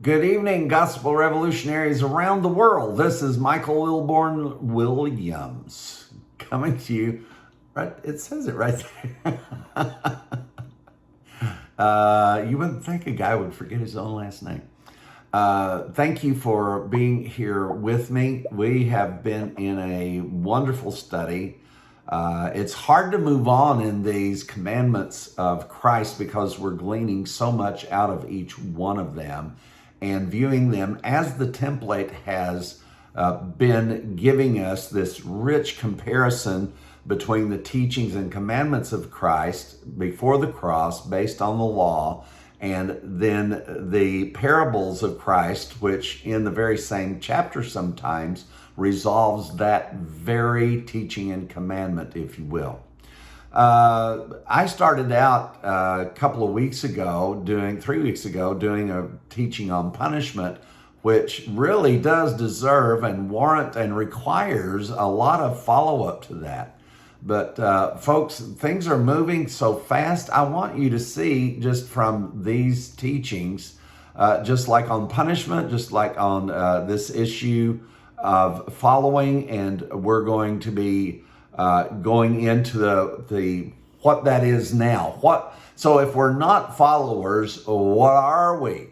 Good evening, gospel revolutionaries around the world. This is Michael Wilborn Williams coming to you. Right, it says it right there. You wouldn't think a guy would forget his own last name. Thank you for being here with me. We have been in a wonderful study. It's hard to move on in these commandments of Christ because we're gleaning so much out of each one of them and viewing them as the template has been giving us this rich comparison between the teachings and commandments of Christ before the cross based on the law, and then the parables of Christ, which in the very same chapter sometimes resolves that very teaching and commandment, if you will. I started out a couple of weeks ago, 3 weeks ago, doing a teaching on punishment, which really does deserve and warrant and requires a lot of follow-up to that. But folks, things are moving so fast. I want you to see just from these teachings, just like on punishment, just like on this issue of following, and we're going to be going into the what that is now. So if we're not followers, what are we?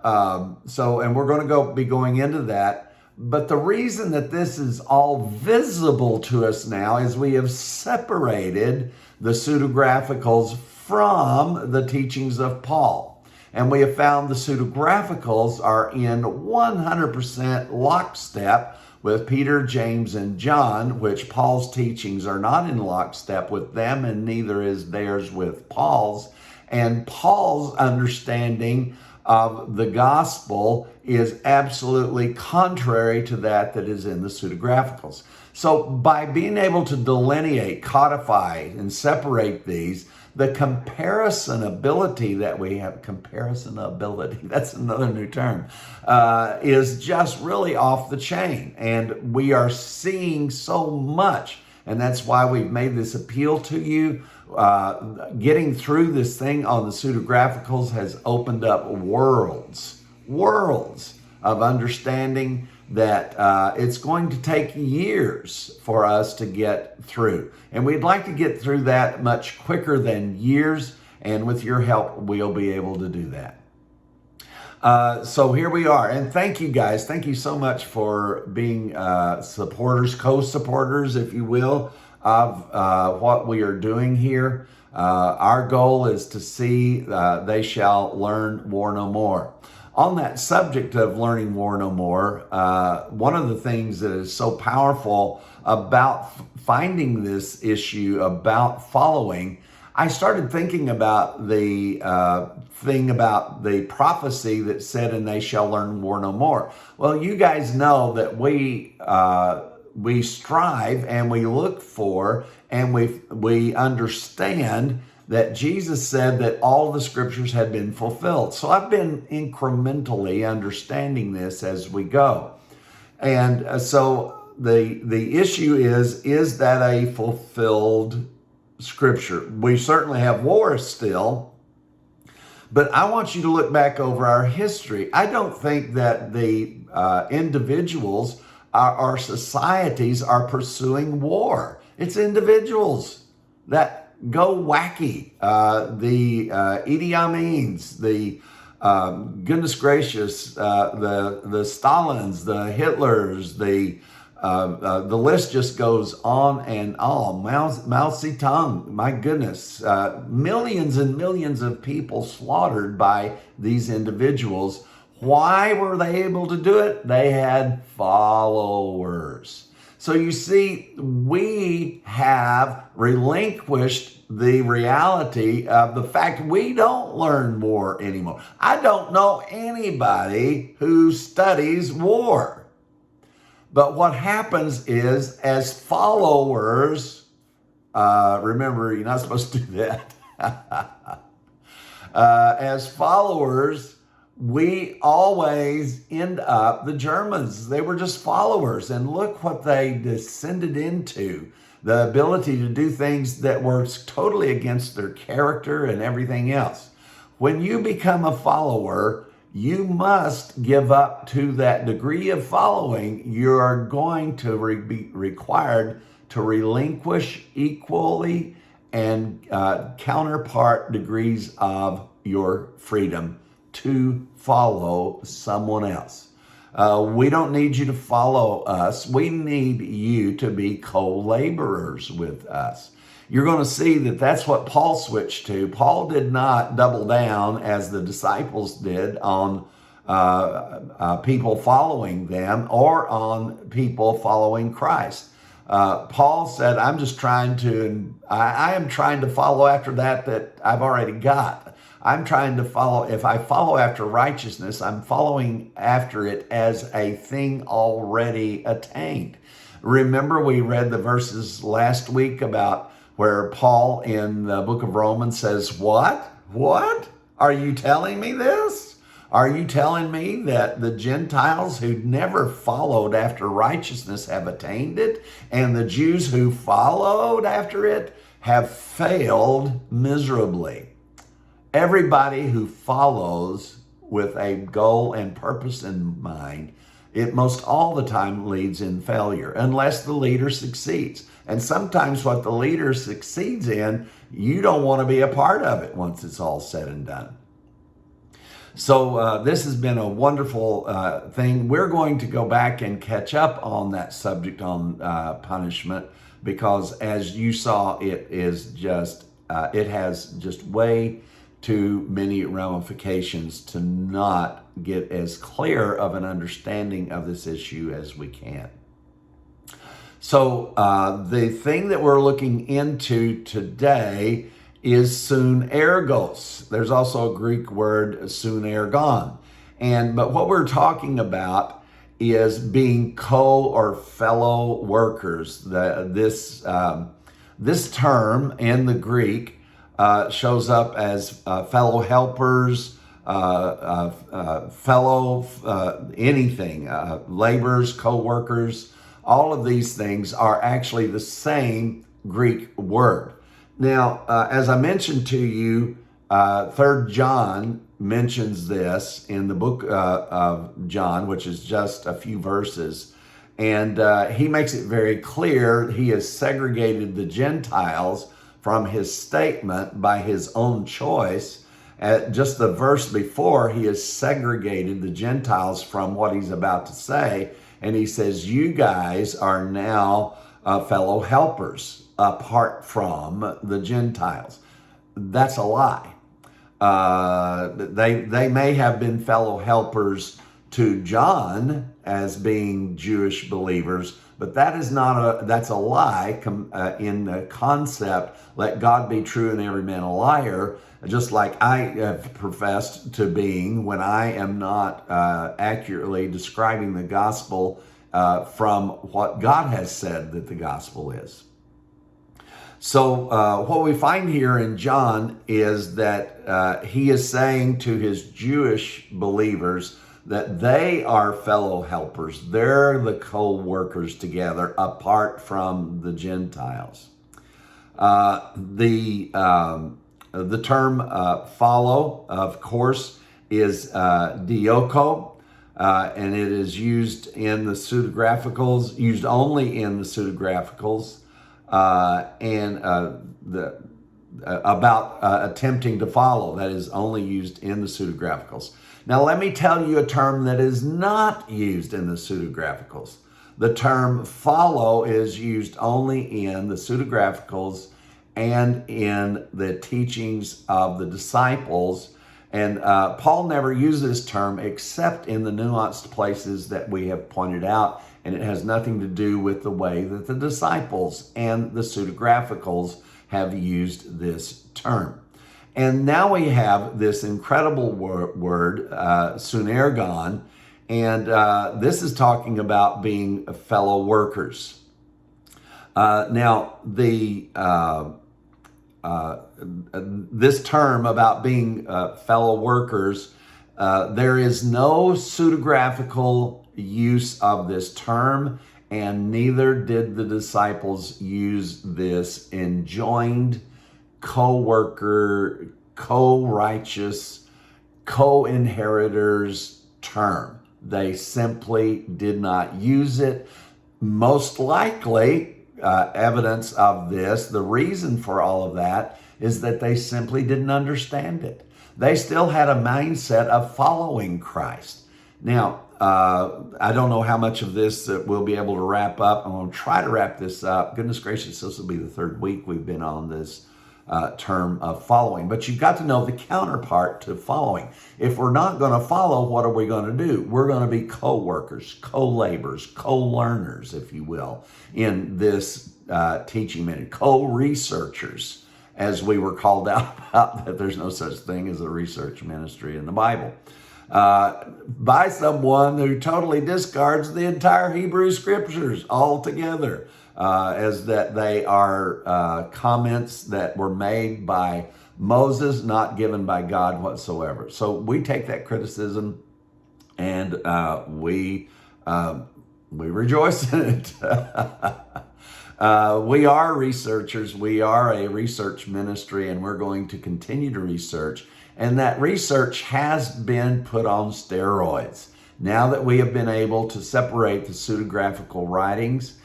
And we're going to be going into that. But the reason that this is all visible to us now is we have separated the pseudographicals from the teachings of Paul. And we have found the pseudographicals are in 100% lockstep with Peter, James, and John, which Paul's teachings are not in lockstep with them, and neither is theirs with Paul's. And Paul's understanding of the gospel is absolutely contrary to that is in the pseudographicals. So by being able to delineate, codify, and separate these, the comparison ability that we have, that's another new term, is just really off the chain. And we are seeing so much. And that's why we've made this appeal to you. Getting through this thing on the pseudographicals has opened up worlds of understanding that it's going to take years for us to get through. And we'd like to get through that much quicker than years. And with your help, we'll be able to do that. So here we are. And thank you guys. Thank you so much for being supporters, co-supporters, if you will, of what we are doing here. Our goal is to see they shall learn war no more. On that subject of learning war no more, one of the things that is so powerful about finding this issue about following, I started thinking about the thing about the prophecy that said, and they shall learn war no more. Well, you guys know that we strive and we look for and we understand that Jesus said that all the scriptures had been fulfilled. So I've been incrementally understanding this as we go. And so the issue is that a fulfilled scripture? We certainly have wars still, but I want you to look back over our history. I don't think that the individuals, our societies are pursuing war. It's individuals that go wacky. The Idi Amins, the goodness gracious, the Stalins, the Hitlers, the list just goes on and on. Mao Zedong, my goodness, millions and millions of people slaughtered by these individuals. Why were they able to do it? They had followers. So you see, we have relinquished the reality of the fact we don't learn war anymore. I don't know anybody who studies war. But what happens is, as followers, remember, you're not supposed to do that. As followers, we always end up, the Germans, they were just followers. And look what they descended into. The ability to do things that were totally against their character and everything else. When you become a follower, you must give up to that degree of following. You're going to be required to relinquish equally and counterpart degrees of your freedom to follow someone else. We don't need you to follow us. We need you to be co-laborers with us. You're going to see that that's what Paul switched to. Paul did not double down as the disciples did on people following them or on people following Christ. Paul said, I am trying to follow after that I've already got. I'm trying to follow, if I follow after righteousness, I'm following after it as a thing already attained. Remember, we read the verses last week about where Paul in the book of Romans says, what? Are you telling me this? Are you telling me that the Gentiles who never followed after righteousness have attained it, and the Jews who followed after it have failed miserably? Everybody who follows with a goal and purpose in mind, it most all the time leads in failure, unless the leader succeeds. And sometimes what the leader succeeds in, you don't want to be a part of it once it's all said and done. So this has been a wonderful thing. We're going to go back and catch up on that subject on punishment, because as you saw, it has just way too many ramifications to not get as clear of an understanding of this issue as we can. So the thing that we're looking into today is sunergos. There's also a Greek word, sunergon. But what we're talking about is being or fellow workers. This term in the Greek shows up as fellow helpers, fellow anything, laborers, co-workers. All of these things are actually the same Greek word. Now, as I mentioned to you, 3 John mentions this in the book of John, which is just a few verses. And he makes it very clear he has segregated the Gentiles from his statement by his own choice. Just the verse before, he has segregated the Gentiles from what he's about to say. And he says, you guys are now fellow helpers apart from the Gentiles. That's a lie. They may have been fellow helpers to John as being Jewish believers, but that's a lie in the concept, let God be true and every man a liar, just like I have professed to being when I am not accurately describing the gospel from what God has said that the gospel is. So what we find here in John is that he is saying to his Jewish believers that they are fellow helpers. They're the co-workers together apart from the Gentiles. The term follow, of course, is dioko, and it is used in the pseudographicals, used only in the pseudographicals, about attempting to follow. That is only used in the pseudographicals. Now, let me tell you a term that is not used in the pseudographicals. The term follow is used only in the pseudographicals and in the teachings of the disciples. And Paul never used this term except in the nuanced places that we have pointed out, and it has nothing to do with the way that the disciples and the pseudographicals have used this term. And now we have this incredible word, sunergon, and this is talking about being fellow workers. Now, this term about being fellow workers, there is no pseudographical use of this term, and neither did the disciples use this enjoined co-worker, co-righteous, co-inheritors term. They simply did not use it. Most likely, evidence of this, the reason for all of that is that they simply didn't understand it. They still had a mindset of following Christ. Now, I don't know how much of this that we'll be able to wrap up. I'm going to try to wrap this up. Goodness gracious, this will be the third week we've been on this term of following. But you've got to know the counterpart to following. If we're not going to follow, what are we going to do? We're going to be co-workers, co-laborers, co-learners, if you will, in this teaching ministry, co-researchers, as we were called out about that there's no such thing as a research ministry in the Bible. By someone who totally discards the entire Hebrew scriptures altogether, as that they are comments that were made by Moses, not given by God whatsoever. So we take that criticism and we rejoice in it. We are researchers. We are a research ministry, and we're going to continue to research. And that research has been put on steroids. Now that we have been able to separate the pseudographical writings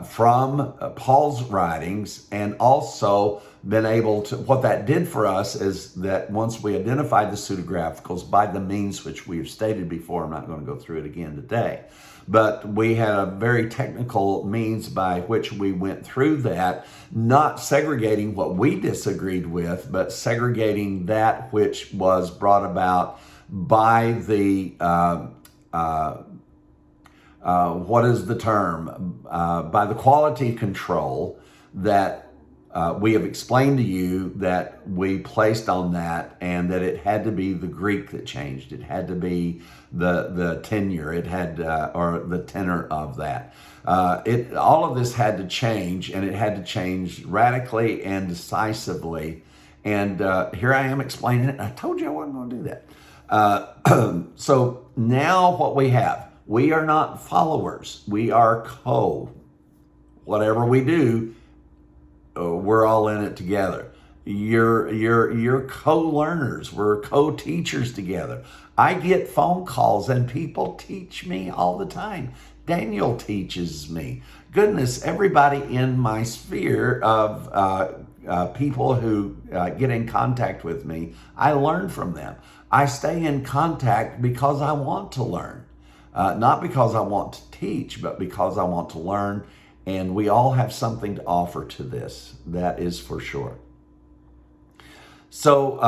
from Paul's writings, and also been able to, what that did for us is that once we identified the pseudographicals by the means which we've stated before, I'm not going to go through it again today, but we had a very technical means by which we went through that, not segregating what we disagreed with, but segregating that which was brought about by the, what is the term? By the quality control that we have explained to you that we placed on that, and that it had to be the Greek that changed. It had to be the tenure. It had, or the tenor of that. All of this had to change, and it had to change radically and decisively. And here I am explaining it. I told you I wasn't going to do that. So now what we have, we are not followers. We are whatever we do, we're all in it together. You're co-learners. We're co-teachers together. I get phone calls and people teach me all the time. Daniel teaches me. Goodness, everybody in my sphere of people who get in contact with me, I learn from them. I stay in contact because I want to learn. Not because I want to teach, but because I want to learn. And we all have something to offer to this. That is for sure. So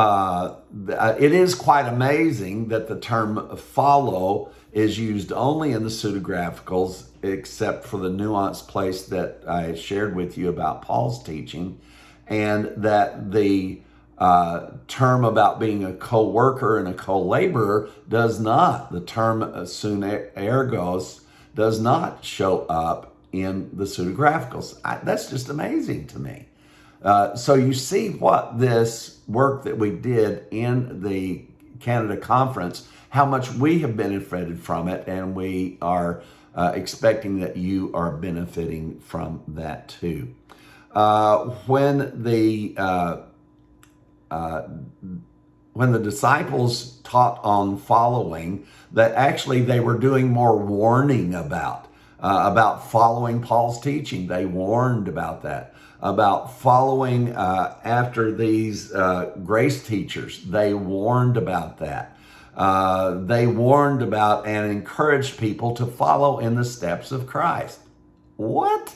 it is quite amazing that the term follow is used only in the pseudographicals, except for the nuanced place that I shared with you about Paul's teaching, and that the term about being a co-worker and a co-laborer does not, the term sunergos does not show up in the pseudographicals. That's just amazing to me. So you see what this work that we did in the Canada conference, how much we have benefited from it, and we are expecting that you are benefiting from that too. When the disciples taught on following, that actually they were doing more warning about following Paul's teaching. They warned about that, about following after these grace teachers. They warned about that. They warned about and encouraged people to follow in the steps of Christ. What?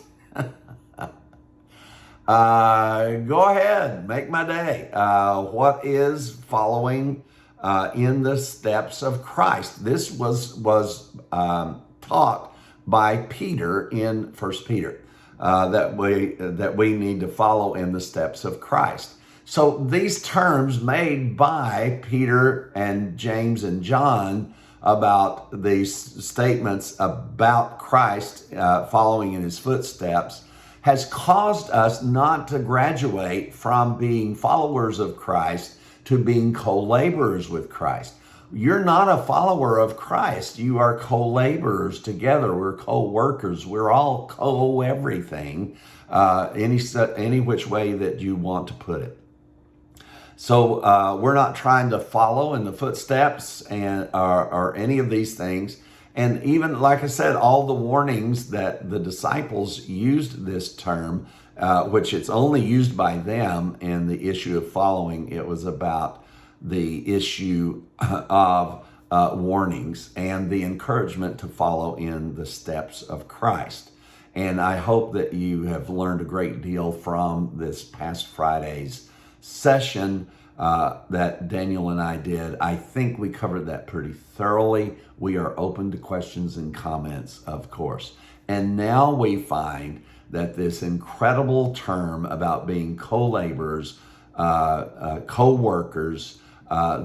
Go ahead, make my day. What is following in the steps of Christ? This was taught by Peter in 1 Peter, that we need to follow in the steps of Christ. So these terms made by Peter and James and John about these statements about Christ following in his footsteps has caused us not to graduate from being followers of Christ to being co-laborers with Christ. You're not a follower of Christ. You are co-laborers together. We're co-workers. We're all co-everything, any which way that you want to put it. So we're not trying to follow in the footsteps or any of these things. And even, like I said, all the warnings that the disciples used this term, which it's only used by them in the issue of following. It was about the issue of warnings and the encouragement to follow in the steps of Christ. And I hope that you have learned a great deal from this past Friday's session that Daniel and I did. I think we covered that pretty thoroughly. We are open to questions and comments, of course. And now we find that this incredible term about being co-laborers, co-workers,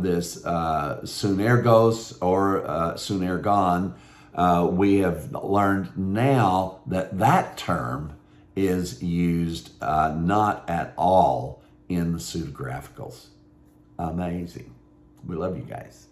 this sunergos or sunergon, we have learned now that that term is used not at all in the pseudographicals. Amazing. We love you guys.